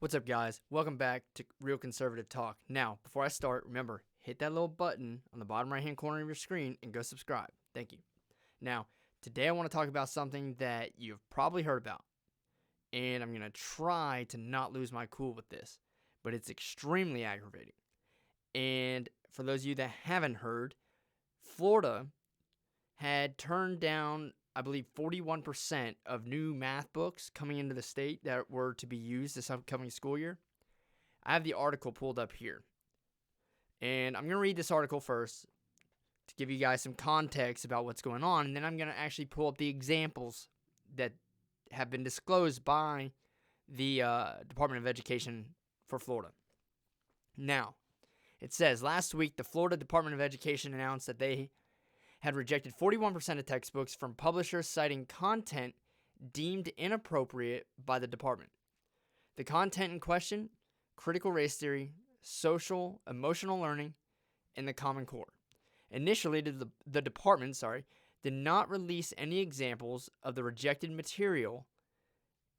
What's up, guys? Welcome back to Real Conservative Talk. Now, before I start, remember, hit that little button on the bottom right-hand corner of your screen and go subscribe. Thank you. Now, today I want to talk about something that you've probably heard about, and I'm going to try to not lose my cool with this, but it's extremely aggravating. And for those of you that haven't heard, Florida had turned down, I believe, 41% of new math books coming into the state that were to be used this upcoming school year. I have the article pulled up here. And I'm going to read this article first to give you guys some context about what's going on. And then I'm going to actually pull up the examples that have been disclosed by the Department of Education for Florida. Now, it says, last week, the Florida Department of Education announced that they had rejected 41% of textbooks from publishers citing content deemed inappropriate by the department. The content in question, critical race theory, social, emotional learning, and the Common Core. Initially, the department did not release any examples of the rejected material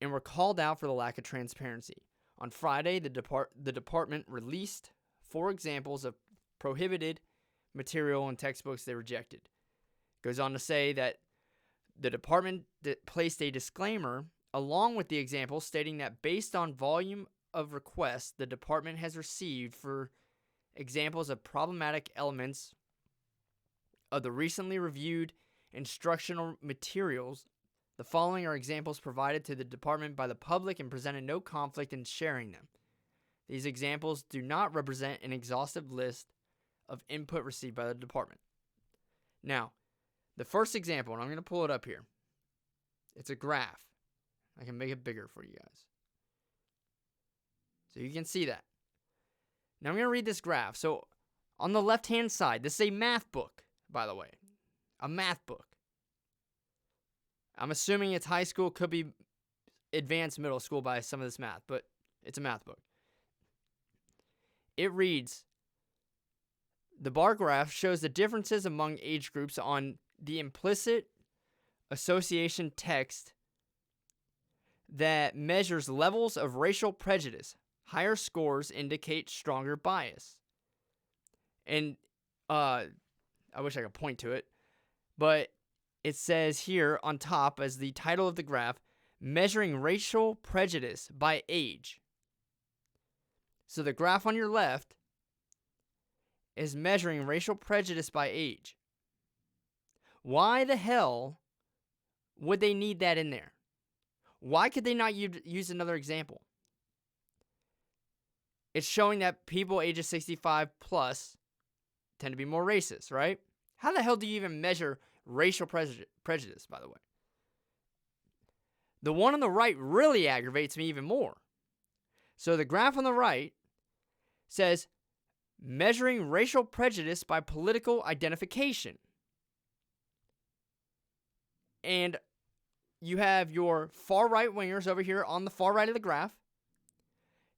and were called out for the lack of transparency. On Friday, the department released 4 examples of prohibited material and textbooks they rejected. Goes on to say that the department placed a disclaimer along with the example stating that based on volume of requests the department has received for examples of problematic elements of the recently reviewed instructional materials, the following are examples provided to the department by the public and presented no conflict in sharing them. These examples do not represent an exhaustive list of input received by the department. Now, the first example, and I'm going to pull it up here. It's a graph. I can make it bigger for you guys, so you can see that. Now I'm going to read this graph. So on the left-hand side, this is a math book, by the way. A math book. I'm assuming it's high school, could be advanced middle school by some of this math, but it's a math book. It reads, the bar graph shows the differences among age groups on the implicit association text that measures levels of racial prejudice. Higher scores indicate stronger bias. And I wish I could point to it, but it says here on top as the title of the graph, measuring racial prejudice by age. So the graph on your left is measuring racial prejudice by age. Why the hell would they need that in there? Why could they not use another example? It's showing that people ages 65 plus tend to be more racist, right? How the hell do you even measure racial prejudice, by the way? The one on the right really aggravates me even more. So the graph on the right says, measuring racial prejudice by political identification. And you have your far right wingers over here on the far right of the graph,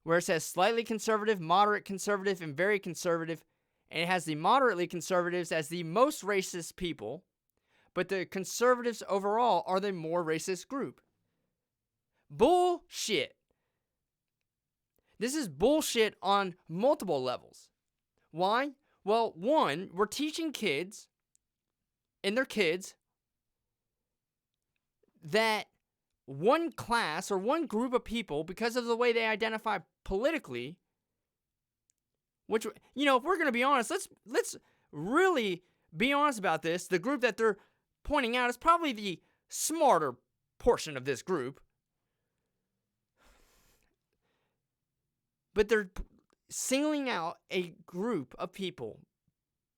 where it says slightly conservative, moderate conservative, and very conservative. And it has the moderately conservatives as the most racist people, but the conservatives overall are the more racist group. Bullshit. This is bullshit on multiple levels. Why? Well, one, we're teaching kids and their kids that one class or one group of people, because of the way they identify politically, which, you know, if we're going to be honest, let's really be honest about this. The group that they're pointing out is probably the smarter portion of this group. But they're singling out a group of people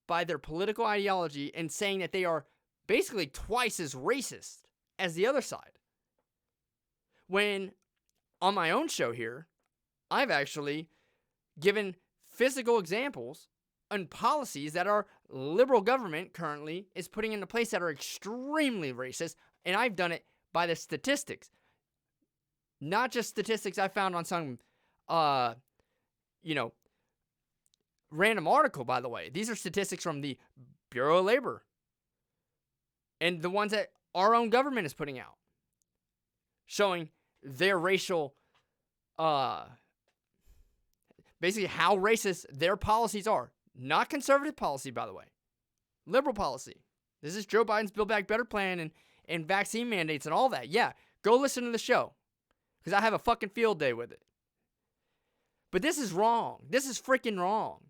by their political ideology and saying that they are basically twice as racist as the other side. When on my own show here, I've actually given physical examples and policies that our liberal government currently is putting into place that are extremely racist, and I've done it by the statistics. Not just statistics I found on some random article, by the way. These are statistics from the Bureau of Labor and the ones that our own government is putting out, showing their racial basically how racist their policies are. Not conservative policy, by the way. Liberal policy. This is Joe Biden's Build Back Better plan and vaccine mandates and all that. Yeah, go listen to the show because I have a fucking field day with it. But this is wrong. This is freaking wrong.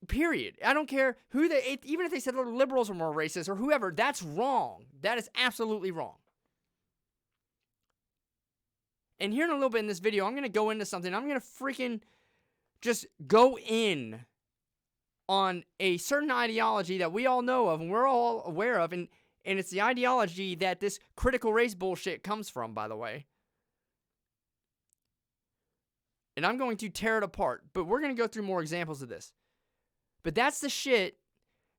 Period. I don't care who they, even if they said the liberals are more racist or whoever, that's wrong. That is absolutely wrong. And here in a little bit in this video, I'm going to go into something. I'm going to freaking just go in on a certain ideology that we all know of and we're all aware of. And it's the ideology that this critical race bullshit comes from, by the way. And I'm going to tear it apart. But we're going to go through more examples of this. But that's the shit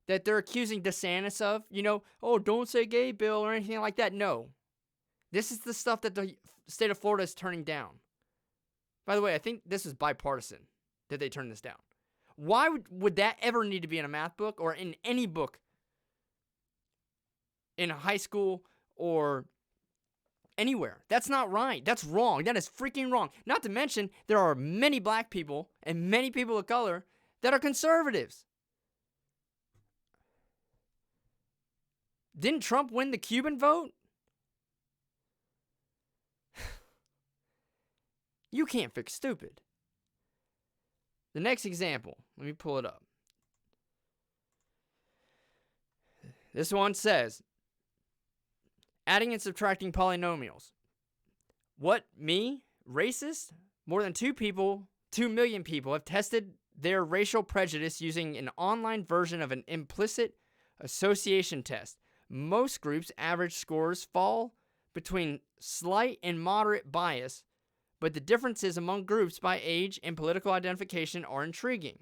that they're accusing DeSantis of. You know, oh, don't say gay bill or anything like that. No. This is the stuff that the state of Florida is turning down. By the way, I think this is bipartisan that they turn this down. Why would that ever need to be in a math book or in any book in high school or anywhere? That's not right. That's wrong. That is freaking wrong. Not to mention, there are many black people and many people of color that are conservatives. Didn't Trump win the Cuban vote? You can't fix stupid. The next example, let me pull it up. This one says, adding and subtracting polynomials. What, me? Racist? More than 2 million people have tested their racial prejudice using an online version of an implicit association test. Most groups' average scores fall between slight and moderate bias, but the differences among groups by age and political identification are intriguing.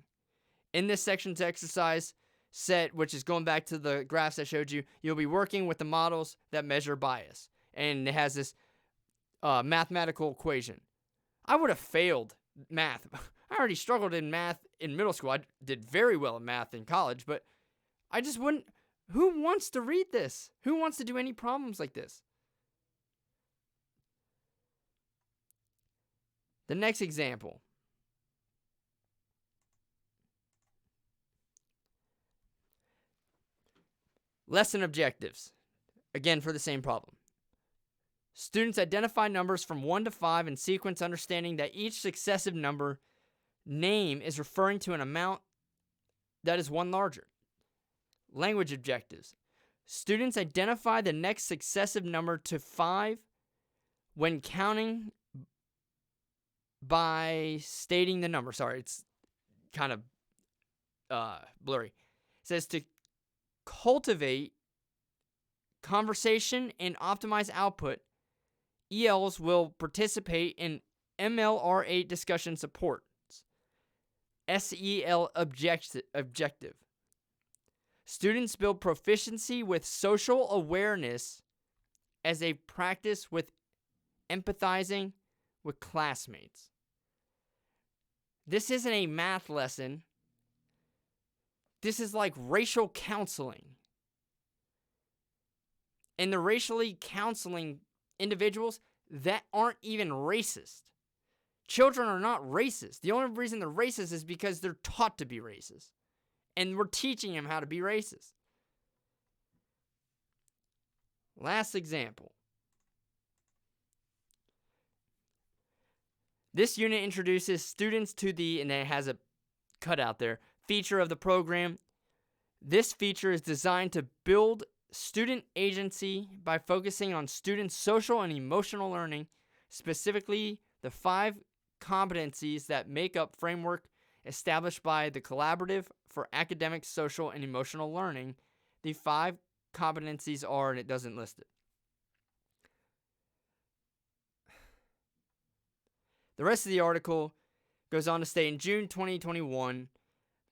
In this section's exercise set, which is going back to the graphs I showed you, you'll be working with the models that measure bias. And it has this mathematical equation. I would have failed math. I already struggled in math in middle school. I did very well in math in college, but I just wouldn't. Who wants to read this? Who wants to do any problems like this? The next example. Lesson objectives. Again, for the same problem. Students identify numbers from 1 to 5 in sequence, understanding that each successive number name is referring to an amount that is one larger. Language objectives. Students identify the next successive number to 5 when counting by stating the number. Sorry, it's kind of blurry. It says to cultivate conversation and optimize output, ELs will participate in MLR8 discussion supports. SEL objective. Students build proficiency with social awareness as a practice with empathizing with classmates. This isn't a math lesson. This is like racial counseling. And the racially counseling individuals that aren't even racist. Children are not racist. The only reason they're racist is because they're taught to be racist. And we're teaching them how to be racist. Last example. This unit introduces students to the, and it has a cutout there, feature of the program. This feature is designed to build student agency by focusing on students' social and emotional learning, specifically the 5 competencies that make up framework established by the Collaborative for Academic, Social, and Emotional Learning. The 5 competencies are, and it doesn't list it. The rest of the article goes on to state, in June 2021,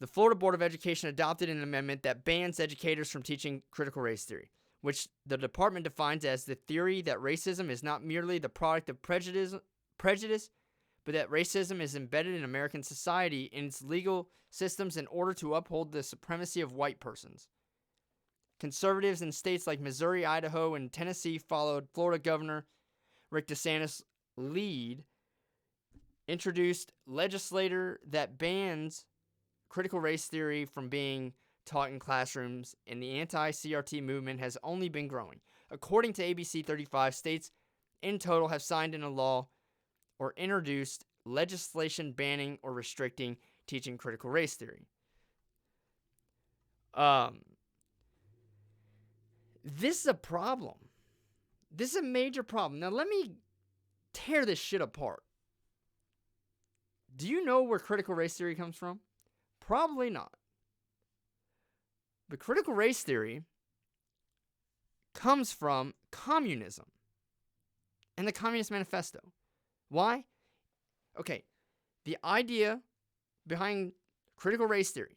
the Florida Board of Education adopted an amendment that bans educators from teaching critical race theory, which the department defines as the theory that racism is not merely the product of prejudice, but that racism is embedded in American society and its legal systems in order to uphold the supremacy of white persons. Conservatives in states like Missouri, Idaho, and Tennessee followed Florida Governor Rick DeSantis' lead introduced legislator that bans critical race theory from being taught in classrooms, and the anti-CRT movement has only been growing. According to ABC 35, states in total have signed into law or introduced legislation banning or restricting teaching critical race theory. This is a problem. This is a major problem. Now, let me tear this shit apart. Do you know where critical race theory comes from? Probably not. But critical race theory comes from communism and the Communist Manifesto. Why? Okay, the idea behind critical race theory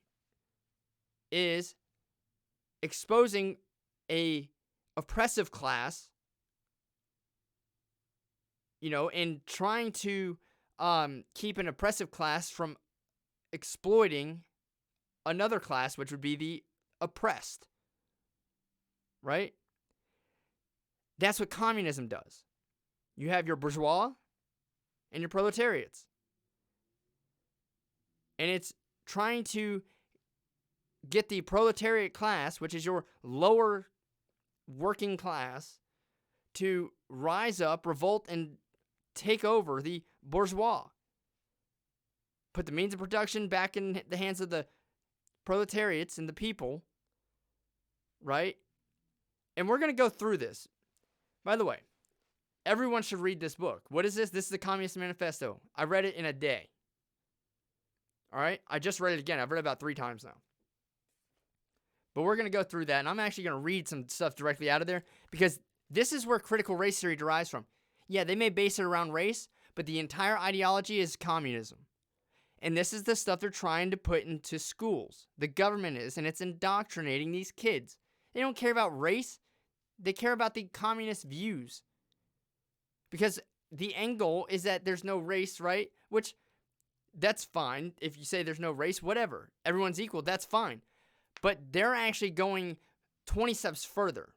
is exposing a oppressive class, and trying to keep an oppressive class from exploiting another class, which would be the oppressed, right? That's what communism does. You have your bourgeois and your proletariats. And it's trying to get the proletariat class, which is your lower working class, to rise up, revolt, and take over the bourgeois. Put the means of production back in the hands of the proletariats and the people, right? And we're going to go through this. By the way, everyone should read this book. What is this? This is the Communist Manifesto. I read it in a day. All right? I just read it again. I've read it about 3 times now. But we're going to go through that, and I'm actually going to read some stuff directly out of there, because this is where critical race theory derives from. Yeah, they may base it around race, but the entire ideology is communism. And this is the stuff they're trying to put into schools. The government is, and it's indoctrinating these kids. They don't care about race. They care about the communist views. Because the end goal is that there's no race, right? Which, that's fine. If you say there's no race, whatever. Everyone's equal, that's fine. But they're actually going 20 steps further.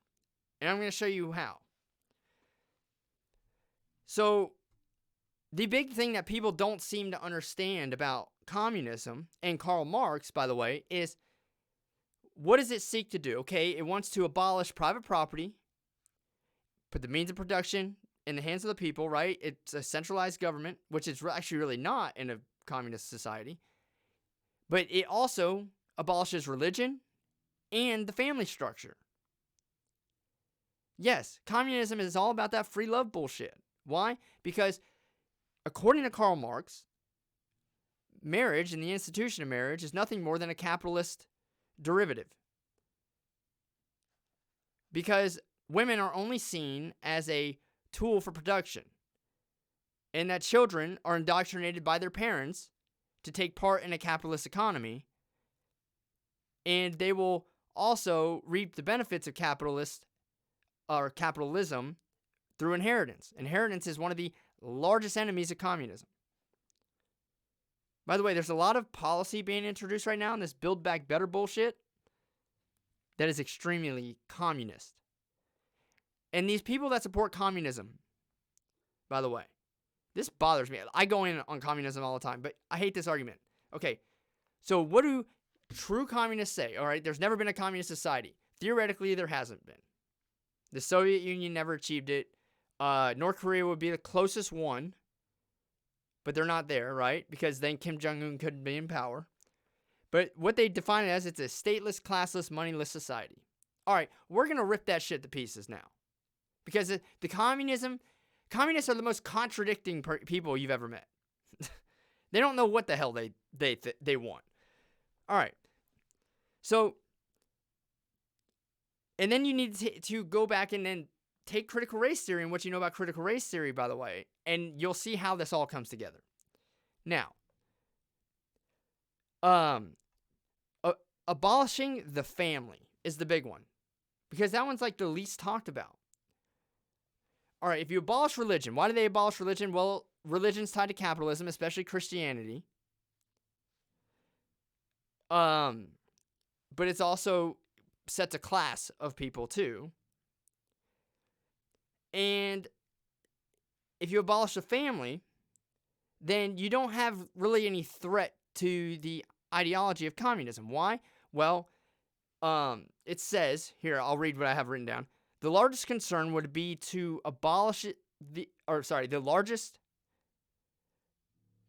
And I'm going to show you how. So, the big thing that people don't seem to understand about communism, and Karl Marx, by the way, is what does it seek to do? Okay, it wants to abolish private property, put the means of production in the hands of the people, right? It's a centralized government, which is actually really not in a communist society. But it also abolishes religion and the family structure. Yes, communism is all about that free love bullshit. Why? Because according to Karl Marx, marriage and the institution of marriage is nothing more than a capitalist derivative. Because women are only seen as a tool for production, and that children are indoctrinated by their parents to take part in a capitalist economy, and they will also reap the benefits of capitalism through inheritance. Inheritance is one of the largest enemies of communism. By the way, there's a lot of policy being introduced right now in this Build Back Better bullshit that is extremely communist. And these people that support communism, by the way, this bothers me. I go in on communism all the time, but I hate this argument. Okay, so what do true communists say? All right, there's never been a communist society. Theoretically, there hasn't been. The Soviet Union never achieved it. North Korea would be the closest one, but they're not there, right? Because then Kim Jong-un couldn't be in power. But what they define it as, it's a stateless, classless, moneyless society. All right, we're going to rip that shit to pieces now. Because the communists are the most contradicting people you've ever met. They don't know what the hell they want. All right. So, and then you need to go back and then take critical race theory and what you know about critical race theory, by the way, and you'll see how this all comes together. Now, abolishing the family is the big one, because that one's like the least talked about. All right, if you abolish religion, why do they abolish religion? Well, religion's tied to capitalism, especially Christianity. But it's also sets a class of people too. And if you abolish the family, then you don't have really any threat to the ideology of communism. Why? Well, it says here, I'll read what I have written down. The largest concern would be to abolish it, the largest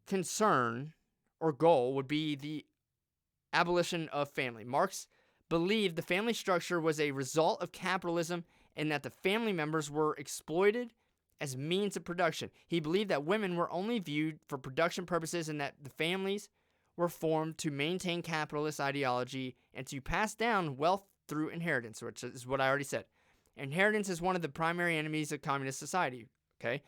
concern or goal would be the abolition of family. Marx believed the family structure was a result of capitalism and that the family members were exploited as means of production. He believed that women were only viewed for production purposes and that the families were formed to maintain capitalist ideology and to pass down wealth through inheritance, which is what I already said. Inheritance is one of the primary enemies of communist society. Okay.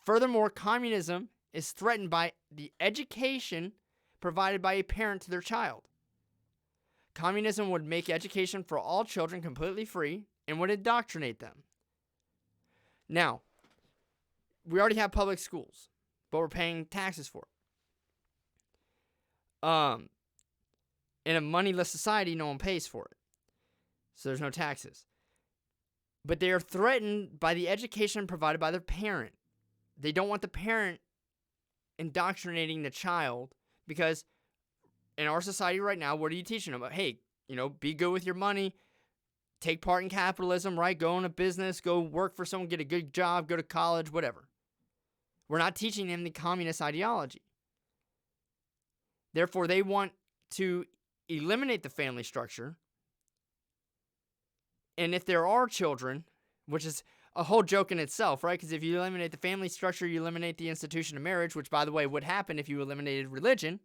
Furthermore, communism is threatened by the education provided by a parent to their child. Communism would make education for all children completely free and would indoctrinate them. Now, we already have public schools, but we're paying taxes for it. In a moneyless society, no one pays for it. So there's no taxes. But they are threatened by the education provided by their parent. They don't want the parent indoctrinating the child because in our society right now, what are you teaching them? Hey, be good with your money, take part in capitalism, right? Go in a business, go work for someone, get a good job, go to college, whatever. We're not teaching them the communist ideology. Therefore, they want to eliminate the family structure. And if there are children, which is a whole joke in itself, right? Because if you eliminate the family structure, you eliminate the institution of marriage, which, by the way, would happen if you eliminated religion.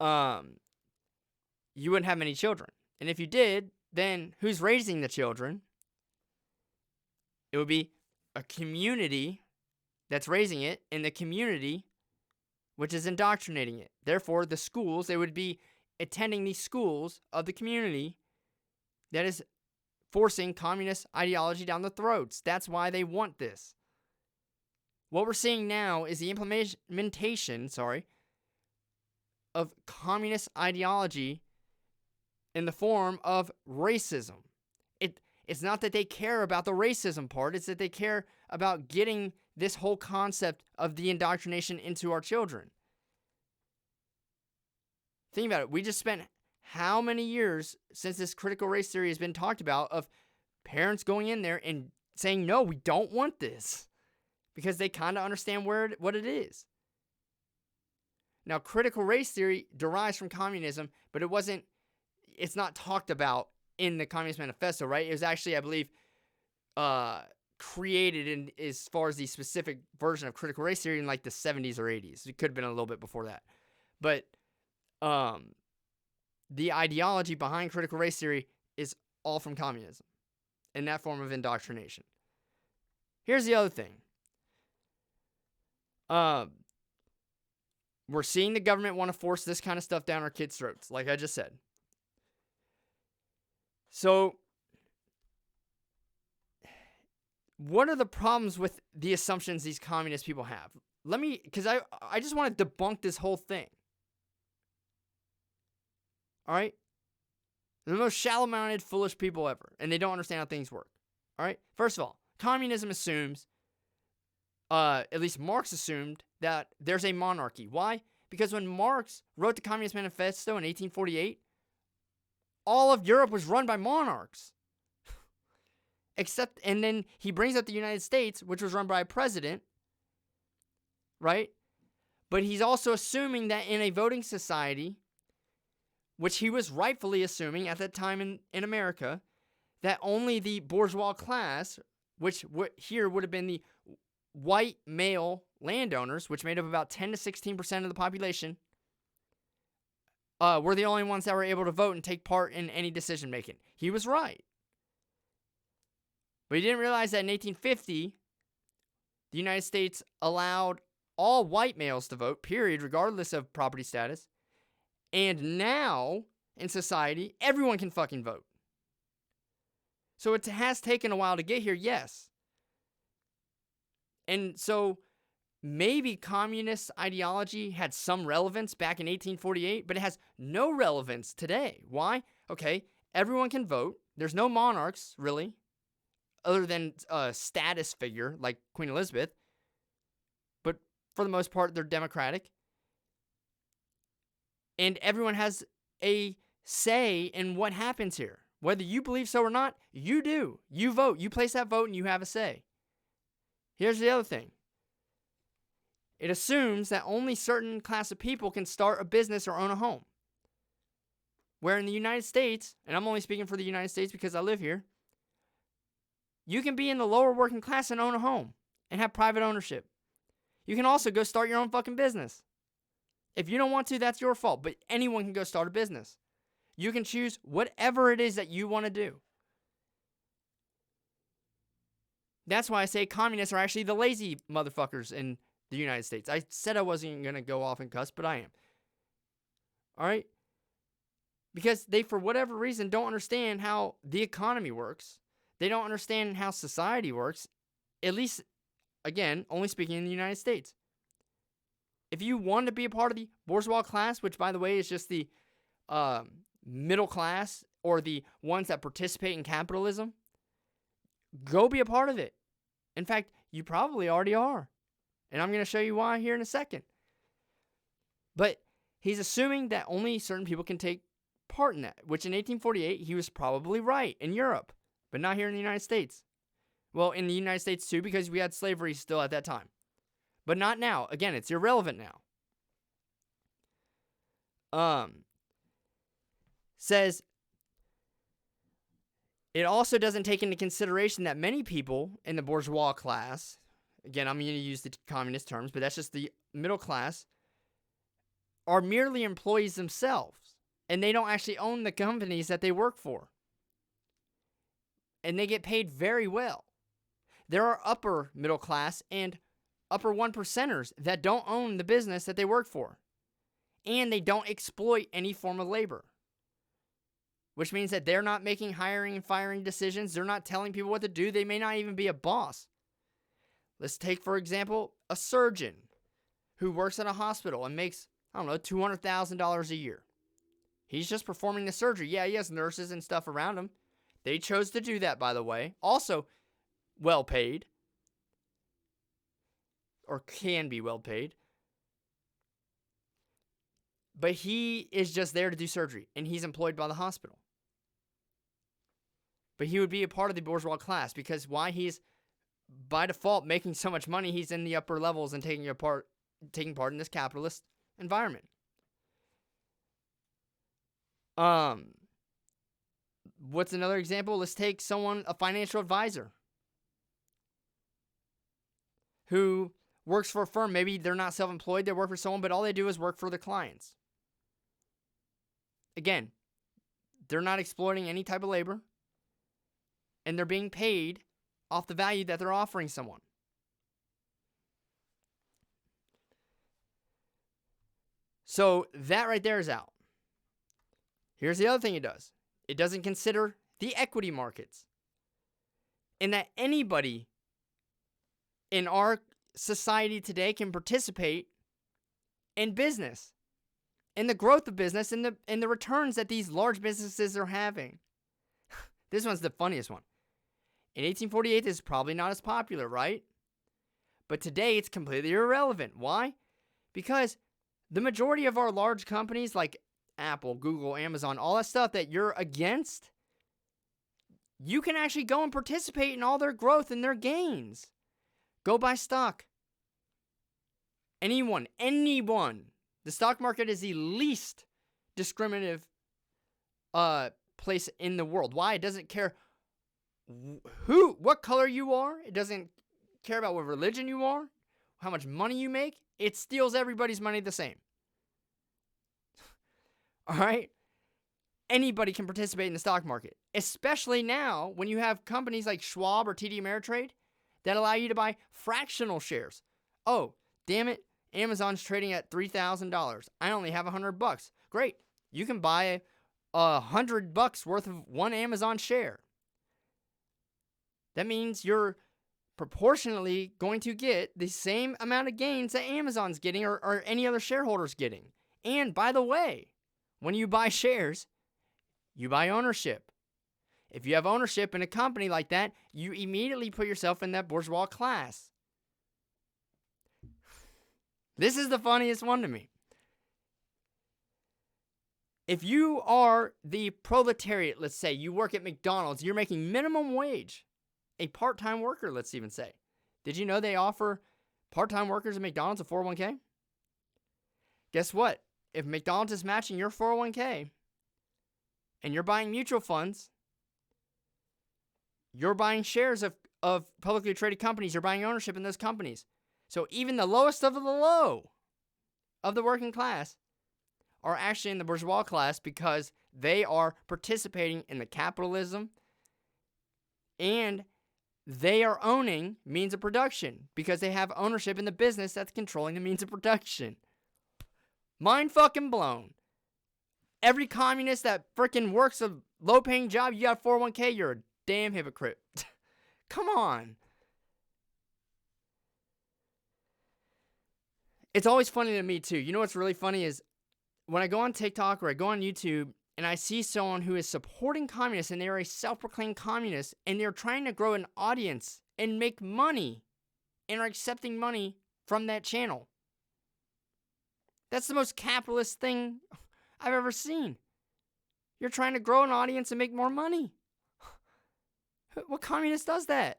You wouldn't have many children. And if you did, then who's raising the children? It would be a community that's raising it and the community which is indoctrinating it. Therefore, the schools, they would be attending these schools of the community that is forcing communist ideology down the throats. That's why they want this. What we're seeing now is the implementation, of communist ideology in the form of racism. It's not that they care about the racism part, it's that they care about getting this whole concept of the indoctrination into our children. Think about it. We just spent how many years since this critical race theory has been talked about of parents going in there and saying, no, we don't want this, because they kind of understand what it is. Now, critical race theory derives from communism, but it's not talked about in the Communist Manifesto, right? It was actually, I believe, created in as far as the specific version of critical race theory in like the 70s or 80s. It could have been a little bit before that. But the ideology behind critical race theory is all from communism in that form of indoctrination. Here's the other thing. We're seeing the government want to force this kind of stuff down our kids' throats, like I just said. So, what are the problems with the assumptions these communist people have? Because I just want to debunk this whole thing. All right? They're the most shallow-minded, foolish people ever, and they don't understand how things work. All right? First of all, communism assumes, at least Marx assumed, that there's a monarchy. Why? Because when Marx wrote the Communist Manifesto in 1848, all of Europe was run by monarchs. And then he brings up the United States, which was run by a president, right? But he's also assuming that in a voting society, which he was rightfully assuming at that time in America, that only the bourgeois class, which here would have been the white male landowners, which made up about 10 to 16% of the population, were the only ones that were able to vote and take part in any decision making. He was right. But he didn't realize that in 1850, the United States allowed all white males to vote, period, regardless of property status. And now, in society, everyone can fucking vote. So it has taken a while to get here, yes. And so maybe communist ideology had some relevance back in 1848, but it has no relevance today. Why? Okay, everyone can vote. There's no monarchs, really, other than a status figure like Queen Elizabeth. for the most part, they're democratic. And everyone has a say in what happens here. Whether you believe so or not, you do. You vote. You place that vote and you have a say. Here's the other thing. It assumes that only certain class of people can start a business or own a home. Where in the United States, and I'm only speaking for the United States because I live here, you can be in the lower working class and own a home and have private ownership. You can also go start your own fucking business. If you don't want to, that's your fault. But anyone can go start a business. You can choose whatever it is that you want to do. That's why I say communists are actually the lazy motherfuckers in the United States. I said I wasn't going to go off and cuss, but I am. All right? Because they, for whatever reason, don't understand how the economy works. They don't understand how society works. At least, again, only speaking in the United States. If you want to be a part of the bourgeois class, which, by the way, is just the middle class or the ones that participate in capitalism, go be a part of it. In fact, you probably already are. And I'm going to show you why here in a second. But he's assuming that only certain people can take part in that, which in 1848, he was probably right in Europe, but not here in the United States. Well, in the United States too, because we had slavery still at that time. But not now. Again, it's irrelevant now. Says, it also doesn't take into consideration that many people in the bourgeois class, again, I'm going to use the communist terms, but that's just the middle class, are merely employees themselves. And they don't actually own the companies that they work for. And they get paid very well. There are upper middle class and upper 1%ers that don't own the business that they work for. And they don't exploit any form of labor. Which means that they're not making hiring and firing decisions. They're not telling people what to do. They may not even be a boss. Let's take, for example, a surgeon who works at a hospital and makes, $200,000 a year. He's just performing the surgery. Yeah, he has nurses and stuff around him. They chose to do that, by the way. Also, well paid. Or can be well paid. But he is just there to do surgery. And he's employed by the hospital. But he would be a part of the bourgeois class. Because why? He's, by default, making so much money. He's in the upper levels and taking part in this capitalist environment. What's another example? Let's take a financial advisor who works for a firm. Maybe they're not self-employed, they work for someone, but all they do is work for the clients. Again, they're not exploiting any type of labor, and they're being paid off the value that they're offering someone. So that right there is out. Here's the other thing it does. It doesn't consider the equity markets. And that anybody in our society today can participate in business, in the growth of business, in the returns that these large businesses are having. This one's the funniest one. In 1848, this is probably not as popular, right? But today, it's completely irrelevant. Why? Because the majority of our large companies like Apple, Google, Amazon, all that stuff that you're against, you can actually go and participate in all their growth and their gains. Go buy stock. Anyone. The stock market is the least discriminative place in the world. Why? It doesn't care what color you are. It doesn't care about what religion you are, how much money you make. It steals everybody's money the same. All right? Anybody can participate in the stock market, especially now when you have companies like Schwab or TD Ameritrade that allow you to buy fractional shares. Oh, damn it. Amazon's trading at $3,000. I only have $100. Great. You can buy $100 worth of one Amazon share. That means you're proportionally going to get the same amount of gains that Amazon's getting or any other shareholder's getting. And by the way, when you buy shares, you buy ownership. If you have ownership in a company like that, you immediately put yourself in that bourgeois class. This is the funniest one to me. If you are the proletariat, let's say, you work at McDonald's, you're making minimum wage, a part-time worker, let's even say. Did you know they offer part-time workers at McDonald's a 401k? Guess what? If McDonald's is matching your 401k and you're buying mutual funds, you're buying shares of publicly traded companies, you're buying ownership in those companies. So even the lowest of the low of the working class are actually in the bourgeois class because they are participating in the capitalism and they are owning means of production because they have ownership in the business that's controlling the means of production. Mind fucking blown. Every communist that freaking works a low-paying job, you got 401k, you're a damn hypocrite. Come on. It's always funny to me, too. You know what's really funny is when I go on TikTok or I go on YouTube and I see someone who is supporting communists and they're a self-proclaimed communist and they're trying to grow an audience and make money and are accepting money from that channel. That's the most capitalist thing I've ever seen. You're trying to grow an audience and make more money. What communist does that?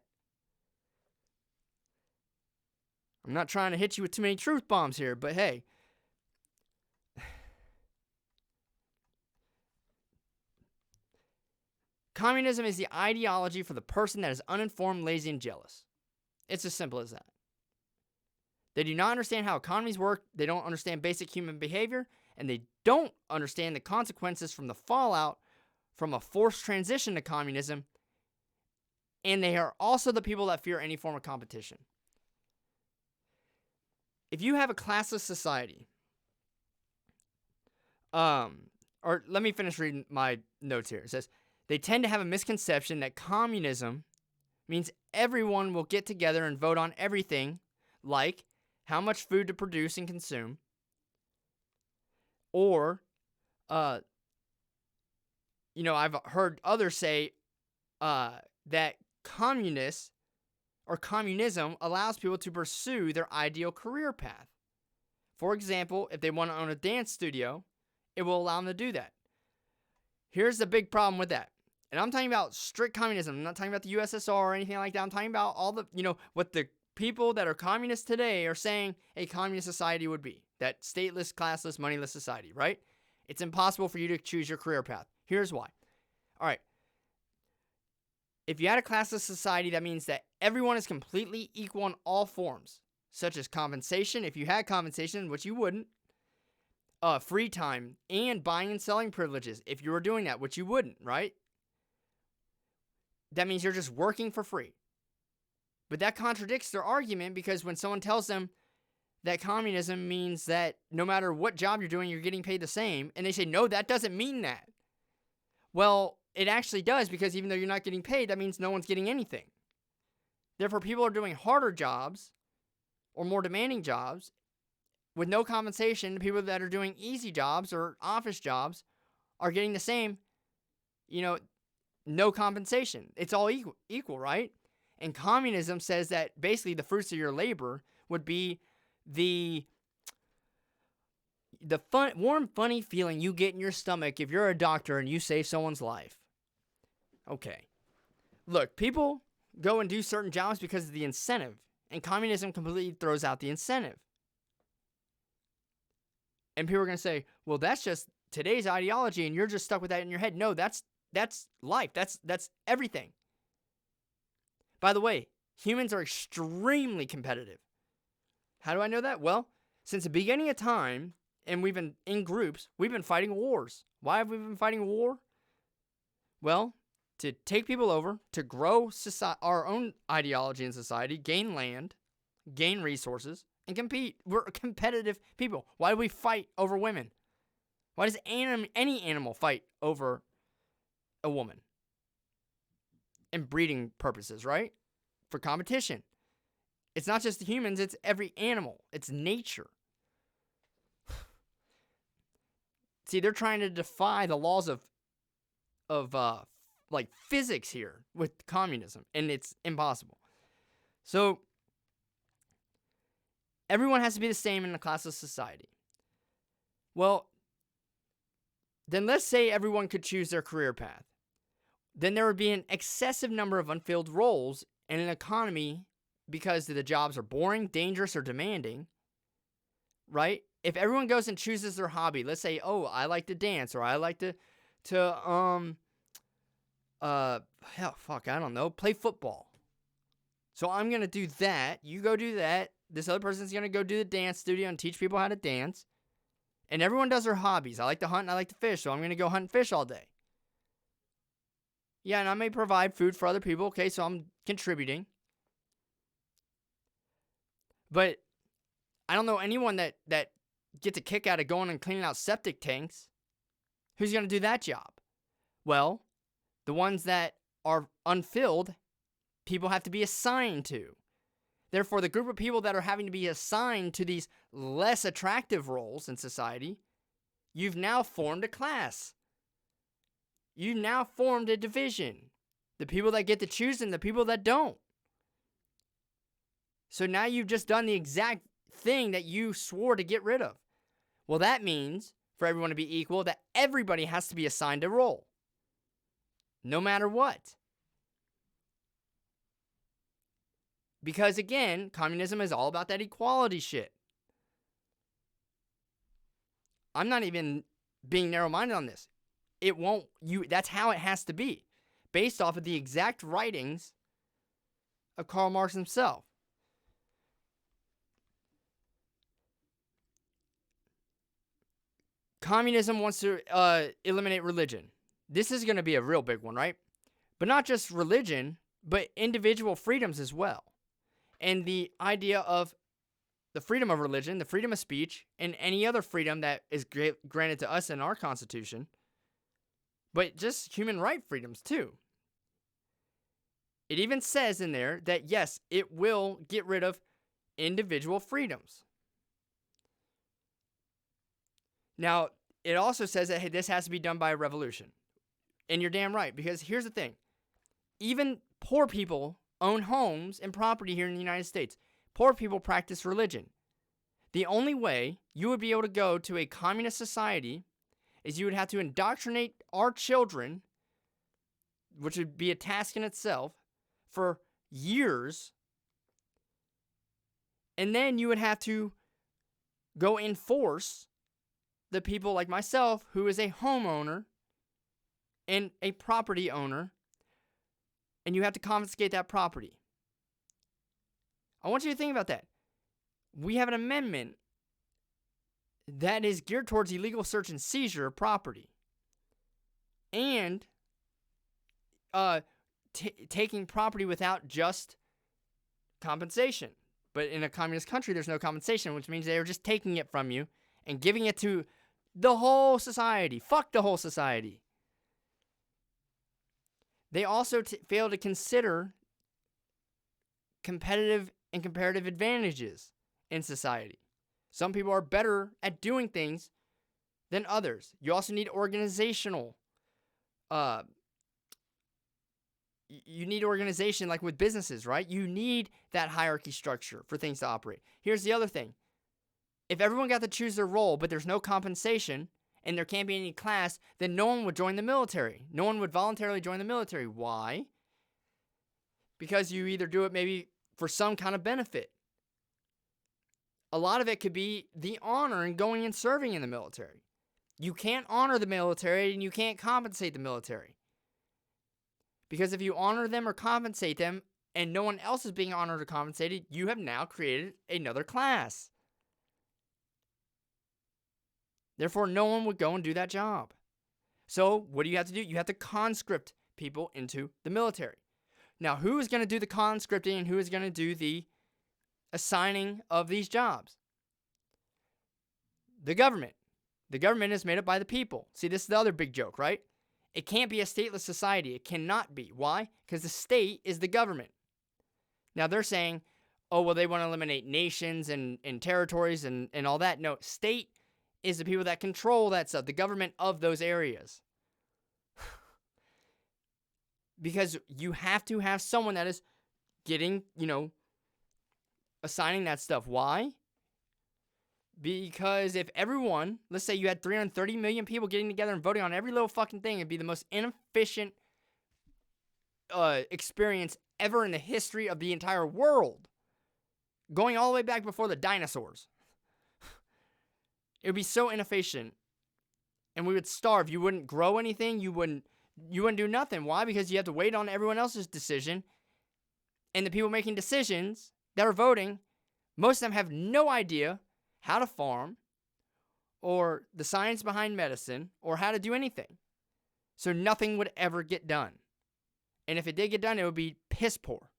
I'm not trying to hit you with too many truth bombs here, but hey. Communism is the ideology for the person that is uninformed, lazy, and jealous. It's as simple as that. They do not understand how economies work, they don't understand basic human behavior, and they don't understand the consequences from the fallout from a forced transition to communism, and they are also the people that fear any form of competition. If you have a classless society, or let me finish reading my notes here. It says, they tend to have a misconception that communism means everyone will get together and vote on everything, like how much food to produce and consume, or, I've heard others say that communists or communism allows people to pursue their ideal career path. For example, if they want to own a dance studio, it will allow them to do that. Here's the big problem with that. And I'm talking about strict communism. I'm not talking about the USSR or anything like that. I'm talking about all the, what the people that are communists today are saying a communist society would be. That stateless, classless, moneyless society, right? It's impossible for you to choose your career path. Here's why. All right. If you had a classless society, that means that everyone is completely equal in all forms, such as compensation, if you had compensation, which you wouldn't, free time, and buying and selling privileges, if you were doing that, which you wouldn't, right? That means you're just working for free. But that contradicts their argument because when someone tells them that communism means that no matter what job you're doing, you're getting paid the same, and they say, no, that doesn't mean that. Well, it actually does because even though you're not getting paid, that means no one's getting anything. Therefore, people are doing harder jobs or more demanding jobs with no compensation. The people that are doing easy jobs or office jobs are getting the same, no compensation. It's all equal, right? And communism says that basically the fruits of your labor would be the warm, funny feeling you get in your stomach if you're a doctor and you save someone's life. Okay. Look, people go and do certain jobs because of the incentive, and communism completely throws out the incentive. And people are going to say, well, that's just today's ideology and you're just stuck with that in your head. No, that's life. That's everything. By the way, humans are extremely competitive. How do I know that? Well, since the beginning of time, and we've been in groups, we've been fighting wars. Why have we been fighting war? Well, to take people over, to grow our own ideology in society, gain land, gain resources, and compete. We're competitive people. Why do we fight over women? Why does any animal fight over a woman? And breeding purposes, right? For competition. It's not just the humans, it's every animal. It's nature. See, they're trying to defy the laws of physics here with communism, and it's impossible. So, everyone has to be the same in a classless society. Well, then let's say everyone could choose their career path. Then there would be an excessive number of unfilled roles in an economy because the jobs are boring, dangerous, or demanding, right? If everyone goes and chooses their hobby, let's say, oh, I like to dance, or I like to play football. So I'm going to do that. You go do that. This other person's going to go do the dance studio and teach people how to dance. And everyone does their hobbies. I like to hunt and I like to fish, so I'm going to go hunt and fish all day. Yeah, and I may provide food for other people. Okay, so I'm contributing. But I don't know anyone that gets a kick out of going and cleaning out septic tanks. Who's going to do that job? Well, the ones that are unfilled, people have to be assigned to. Therefore, the group of people that are having to be assigned to these less attractive roles in society, you've now formed a class. You've now formed a division. The people that get to choose and the people that don't. So now you've just done the exact thing that you swore to get rid of. Well, that means, for everyone to be equal, that everybody has to be assigned a role. No matter what. Because again, communism is all about that equality shit. I'm not even being narrow-minded on this. That's how it has to be. Based off of the exact writings of Karl Marx himself. Communism wants to eliminate religion. This is going to be a real big one, right? But not just religion, but individual freedoms as well. And the idea of the freedom of religion, the freedom of speech, and any other freedom that is granted to us in our Constitution. But just human right freedoms too. It even says in there that yes, it will get rid of individual freedoms. Now, it also says that hey, this has to be done by a revolution. And you're damn right, because here's the thing. Even poor people own homes and property here in the United States. Poor people practice religion. The only way you would be able to go to a communist society is you would have to indoctrinate our children, which would be a task in itself, for years. And then you would have to go enforce the people like myself, who is a homeowner and a property owner, and you have to confiscate that property. I want you to think about that. We have an amendment that is geared towards illegal search and seizure of property and taking property without just compensation. But in a communist country, there's no compensation, which means they're just taking it from you and giving it to the whole society. Fuck the whole society. They also fail to consider competitive and comparative advantages in society. Some people are better at doing things than others. You also need organizational. You need organization like with businesses, right? You need that hierarchy structure for things to operate. Here's the other thing. If everyone got to choose their role, but there's no compensation, and there can't be any class, then no one would join the military. No one would voluntarily join the military. Why? Because you either do it maybe for some kind of benefit. A lot of it could be the honor in going and serving in the military. You can't honor the military and you can't compensate the military. Because if you honor them or compensate them and no one else is being honored or compensated, you have now created another class. Therefore, no one would go and do that job. So, what do you have to do? You have to conscript people into the military. Now, who is going to do the conscripting and who is going to do the assigning of these jobs? The government. The government is made up by the people. See, this is the other big joke, right? It can't be a stateless society. It cannot be. Why? Because the state is the government. Now, they're saying, oh, well, they want to eliminate nations and territories and all that. No, state is the people that control that stuff, the government of those areas. Because you have to have someone that is getting, assigning that stuff. Why? Because if everyone, let's say you had 330 million people getting together and voting on every little fucking thing, it'd be the most inefficient experience ever in the history of the entire world. Going all the way back before the dinosaurs. It would be so inefficient. And we would starve. You wouldn't grow anything. You wouldn't do nothing. Why? Because you have to wait on everyone else's decision. And the people making decisions that are voting, most of them have no idea how to farm or the science behind medicine or how to do anything. So nothing would ever get done. And if it did get done, it would be piss poor.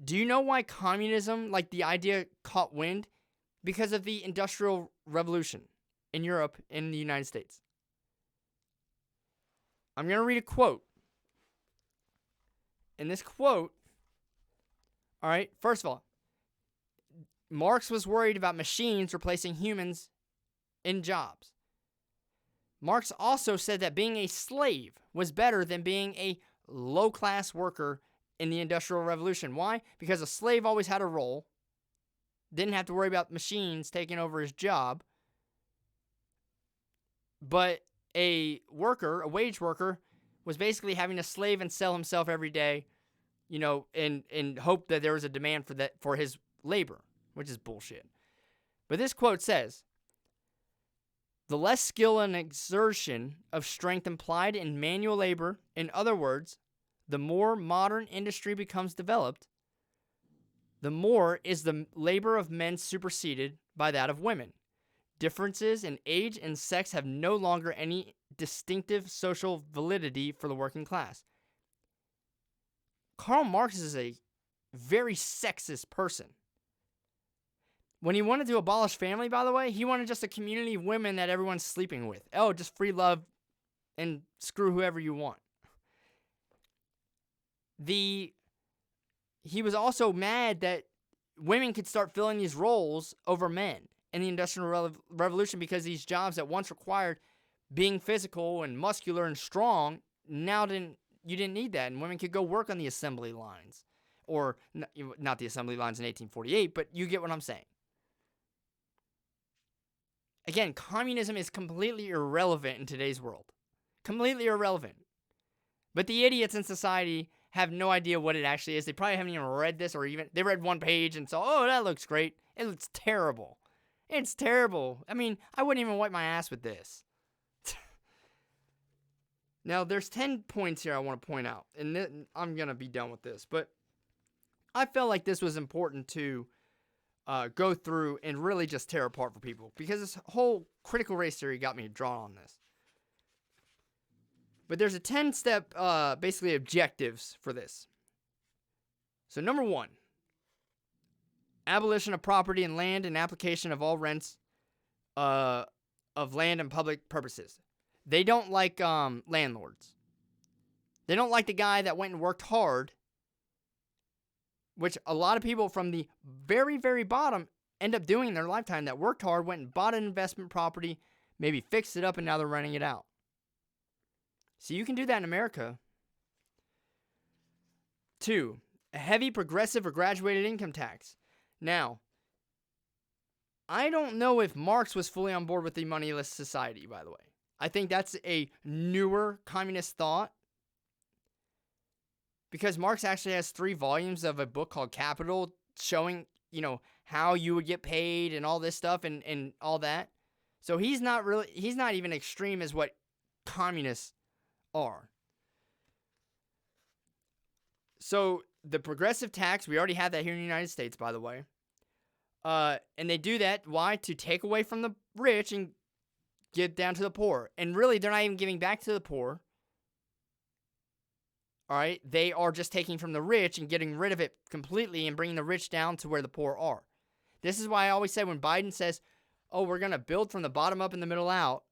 Do you know why communism, like the idea, caught wind? Because of the Industrial Revolution in Europe and the United States. I'm going to read a quote. And this quote, all right, first of all, Marx was worried about machines replacing humans in jobs. Marx also said that being a slave was better than being a low-class worker in the Industrial Revolution. Why? Because a slave always had a role, didn't have to worry about machines taking over his job, but a worker, a wage worker, was basically having to slave and sell himself every day, you know, and hope that there was a demand for his labor, which is bullshit. But this quote says, "The less skill and exertion of strength implied in manual labor, in other words, the more modern industry becomes developed, the more is the labor of men superseded by that of women. Differences in age and sex have no longer any distinctive social validity for the working class." Karl Marx is a very sexist person. When he wanted to abolish family, by the way, he wanted just a community of women that everyone's sleeping with. Oh, just free love and screw whoever you want. He was also mad that women could start filling these roles over men in the Industrial Revolution because these jobs that once required being physical and muscular and strong, now you didn't need that, and women could go work on the assembly lines. Or, not the assembly lines in 1848, but you get what I'm saying. Again, communism is completely irrelevant in today's world. Completely irrelevant. But the idiots in society have no idea what it actually is. They probably haven't even read this, or even they read one page and saw, oh, that looks great. It looks terrible. It's terrible. I mean, I wouldn't even wipe my ass with this. Now, there's 10 points here I want to point out, and then I'm going to be done with this. But I felt like this was important to go through and really just tear apart for people, because this whole critical race theory got me drawn on this. But there's a 10-step, basically, objectives for this. So, number 1, abolition of property and land and application of all rents of land and public purposes. They don't like landlords. They don't like the guy that went and worked hard, which a lot of people from the very, very bottom end up doing in their lifetime, that worked hard, went and bought an investment property, maybe fixed it up, and now they're renting it out. So you can do that in America. 2, a heavy progressive or graduated income tax. Now, I don't know if Marx was fully on board with the moneyless society, by the way. I think that's a newer communist thought, because Marx actually has 3 volumes of a book called Capital, showing, how you would get paid and all this stuff and all that. So he's not even extreme as what communists are. So the progressive tax, we already have that here in the United States, by the way. And they do that, why? To take away from the rich and give down to the poor. And really, they're not even giving back to the poor. All right? They are just taking from the rich and getting rid of it completely and bringing the rich down to where the poor are. This is why I always say when Biden says, oh, we're going to build from the bottom up and the middle out,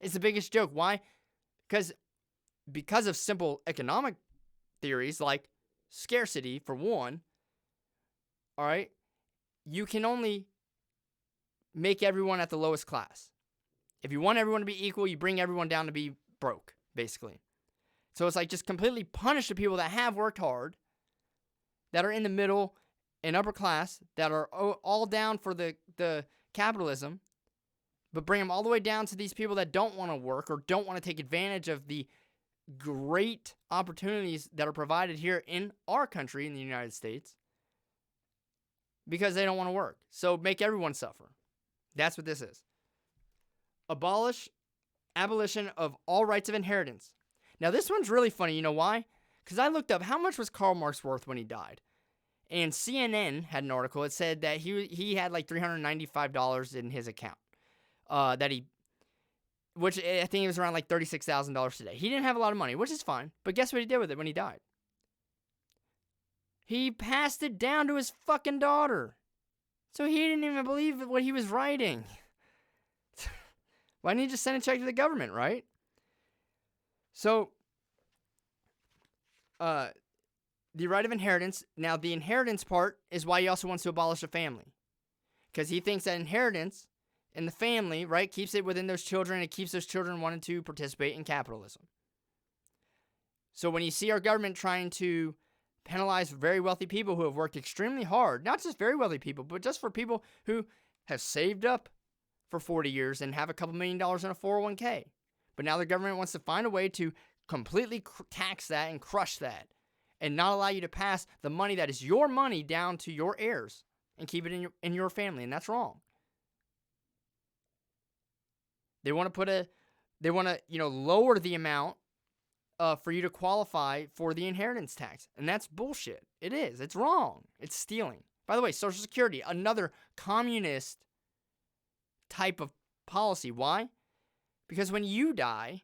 it's the biggest joke. Why? Because of simple economic theories like scarcity, for one. All right? You can only make everyone at the lowest class. If you want everyone to be equal, you bring everyone down to be broke, basically. So it's like just completely punish the people that have worked hard, that are in the middle, and upper class that are all down for the capitalism, but bring them all the way down to these people that don't want to work or don't want to take advantage of the great opportunities that are provided here in our country, in the United States, because they don't want to work. So make everyone suffer. That's what this is. Abolition of all rights of inheritance. Now, this one's really funny. You know why? Because I looked up how much was Karl Marx worth when he died. And CNN had an article. It said that he had like $395 in his account. Which I think it was around like $36,000 today. He didn't have a lot of money, which is fine. But guess what he did with it when he died? He passed it down to his fucking daughter. So he didn't even believe what he was writing. Why didn't he just send a check to the government, right? So, the right of inheritance. Now, the inheritance part is why he also wants to abolish the family. Because he thinks that inheritance in the family, right, keeps it within those children. It keeps those children wanting to participate in capitalism. So when you see our government trying to penalize very wealthy people who have worked extremely hard, not just very wealthy people, but just for people who have saved up for 40 years and have a couple $1 million in a 401k. But now the government wants to find a way to completely tax that and crush that and not allow you to pass the money that is your money down to your heirs and keep it in your family, and that's wrong. They want to lower the amount for you to qualify for the inheritance tax, and that's bullshit. It is. It's wrong. It's stealing. By the way, Social Security, another communist type of policy. Why? Because when you die,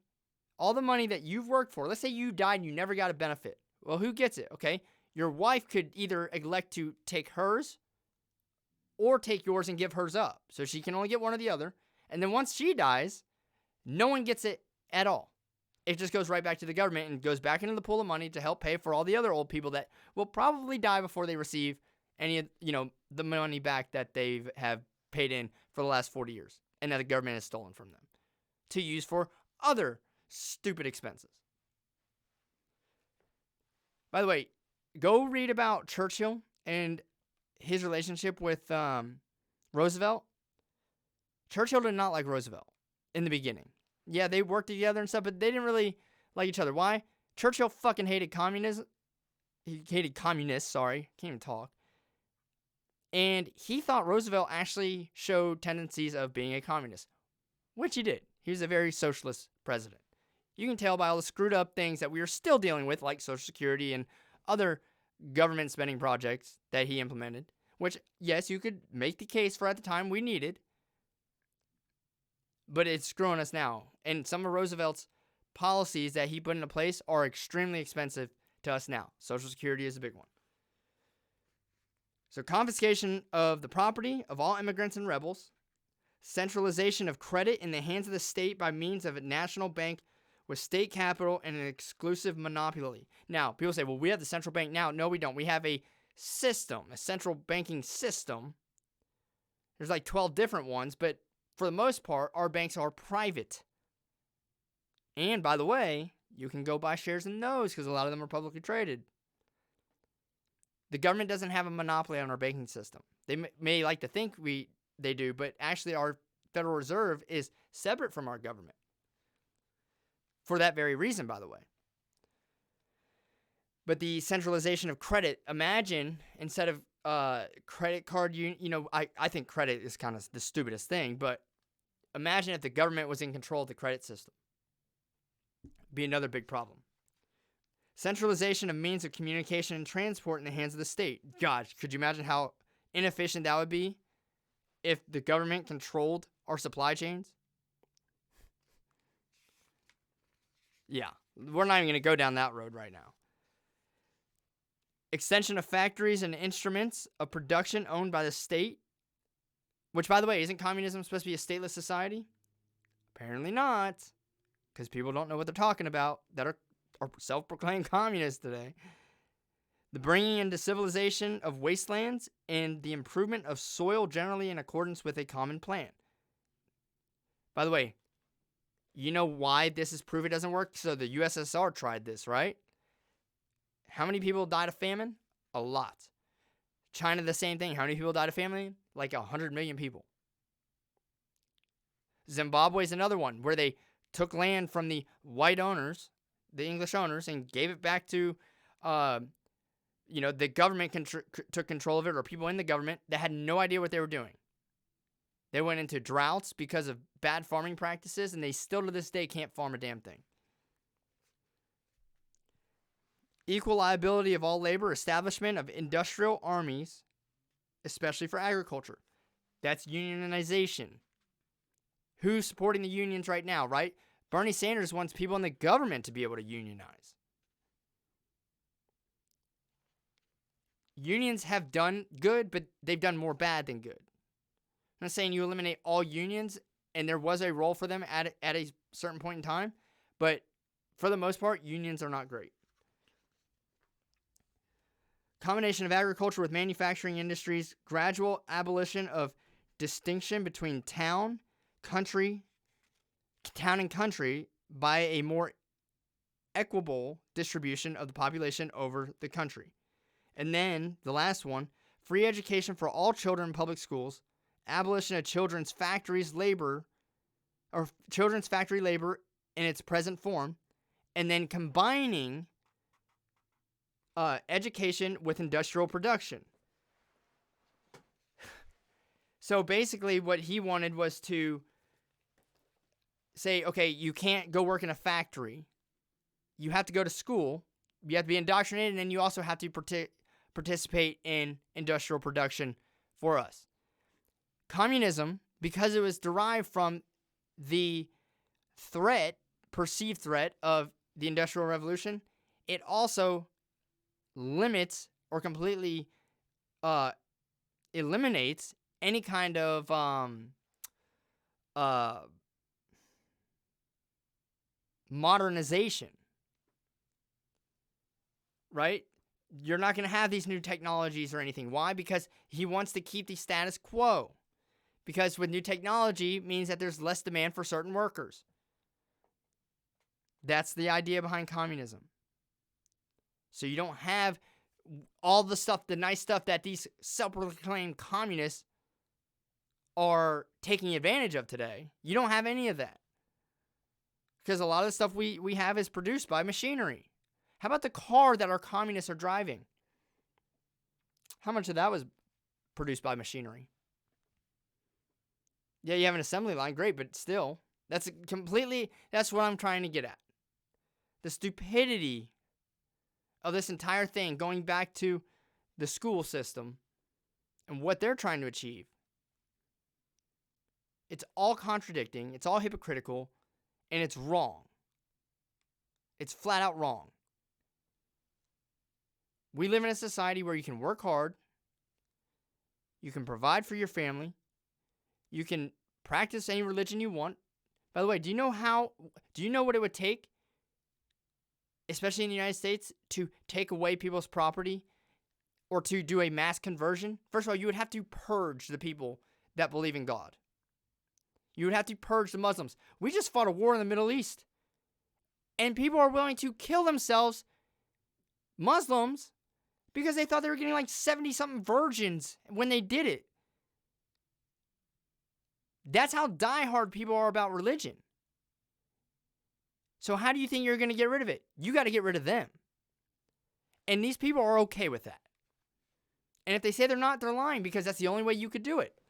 all the money that you've worked for, let's say you died and you never got a benefit. Well, who gets it? Okay, your wife could either elect to take hers or take yours and give hers up, so she can only get one or the other. And then once she dies, no one gets it at all. It just goes right back to the government and goes back into the pool of money to help pay for all the other old people that will probably die before they receive any of, the money back that they have paid in for the last 40 years and that the government has stolen from them to use for other stupid expenses. By the way, go read about Churchill and his relationship with Roosevelt. Churchill did not like Roosevelt in the beginning. Yeah, they worked together and stuff, but they didn't really like each other. Why? Churchill fucking hated communism. He hated communists, sorry. Can't even talk. And he thought Roosevelt actually showed tendencies of being a communist, which he did. He was a very socialist president. You can tell by all the screwed up things that we are still dealing with, like Social Security and other government spending projects that he implemented, which, yes, you could make the case for at the time we needed. But it's screwing us now. And some of Roosevelt's policies that he put into place are extremely expensive to us now. Social Security is a big one. So confiscation of the property of all immigrants and rebels. Centralization of credit in the hands of the state by means of a national bank with state capital and an exclusive monopoly. Now, people say, well, we have the central bank now. No, we don't. We have a system, a central banking system. There's like 12 different ones, but for the most part, our banks are private. And by the way, you can go buy shares in those because a lot of them are publicly traded. The government doesn't have a monopoly on our banking system. They may like to think they do, but actually our Federal Reserve is separate from our government. For that very reason, by the way. But the centralization of credit, imagine instead of credit card, I think credit is kind of the stupidest thing, but imagine if the government was in control of the credit system. Be another big problem. Centralization of means of communication and transport in the hands of the state. Gosh, could you imagine how inefficient that would be if the government controlled our supply chains? Yeah, we're not even going to go down that road right now. Extension of factories and instruments of production owned by the state. Which, by the way, isn't communism supposed to be a stateless society? Apparently not. Because people don't know what they're talking about that are self-proclaimed communists today. The bringing into civilization of wastelands and the improvement of soil generally in accordance with a common plan. By the way, you know why this is proof it doesn't work? So the USSR tried this, right? How many people died of famine? A lot. China, the same thing. How many people died of famine? Like 100 million people. Zimbabwe is another one where they took land from the white owners, the English owners, and gave it back to, the government took control of it, or people in the government that had no idea what they were doing. They went into droughts because of bad farming practices, and they still to this day can't farm a damn thing. Equal liability of all labor, establishment of industrial armies, especially for agriculture. That's unionization. Who's supporting the unions right now, right? Bernie Sanders wants people in the government to be able to unionize. Unions have done good, but they've done more bad than good. I'm not saying you eliminate all unions, and there was a role for them at a certain point in time, but for the most part, unions are not great. Combination of agriculture with manufacturing industries, gradual abolition of distinction between town and country by a more equitable distribution of the population over the country. And then the last one, free education for all children in public schools, abolition of children's factory labor in its present form, and then combining education with industrial production. So basically what he wanted was to say, okay, you can't go work in a factory. You have to go to school. You have to be indoctrinated, and then you also have to participate in industrial production for us. Communism, because it was derived from the perceived threat of the Industrial Revolution, it also limits or completely eliminates any kind of modernization, right? You're not going to have these new technologies or anything. Why? Because he wants to keep the status quo. Because with new technology means that there's less demand for certain workers. That's the idea behind communism. So you don't have all the stuff, the nice stuff that these self-proclaimed communists are taking advantage of today. You don't have any of that. Because a lot of the stuff we have is produced by machinery. How about the car that our communists are driving? How much of that was produced by machinery? Yeah, you have an assembly line, great, but still, that's what I'm trying to get at. The stupidity of this entire thing, going back to the school system and what they're trying to achieve. It's all contradicting, it's all hypocritical, and it's wrong. It's flat out wrong. We live in a society where you can work hard, you can provide for your family, you can practice any religion you want. By the way, do you know what it would take, especially in the United States, to take away people's property or to do a mass conversion? First of all, you would have to purge the people that believe in God. You would have to purge the Muslims. We just fought a war in the Middle East, and people are willing to kill themselves, Muslims, because they thought they were getting like 70-something virgins when they did it. That's how diehard people are about religion. So how do you think you're going to get rid of it? You got to get rid of them. And these people are okay with that. And if they say they're not, they're lying, because that's the only way you could do it.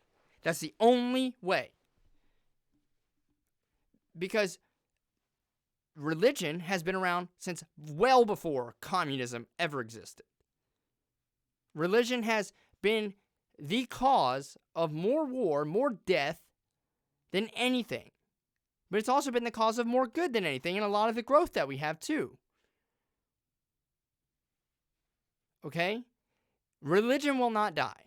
That's the only way. Because religion has been around since well before communism ever existed. Religion has been the cause of more war, more death than anything. But it's also been the cause of more good than anything, and a lot of the growth that we have too. Okay? Religion will not die.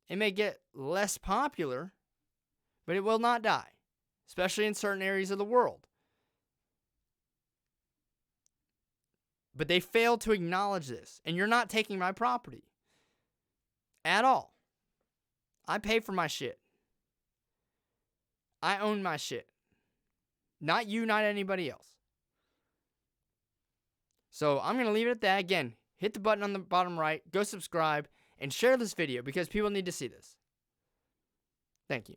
It may get less popular, but it will not die, especially in certain areas of the world. But they fail to acknowledge this, and you're not taking my property at all. I pay for my shit. I own my shit. Not you, not anybody else. So I'm going to leave it at that. Again, hit the button on the bottom right, go subscribe, and share this video because people need to see this. Thank you.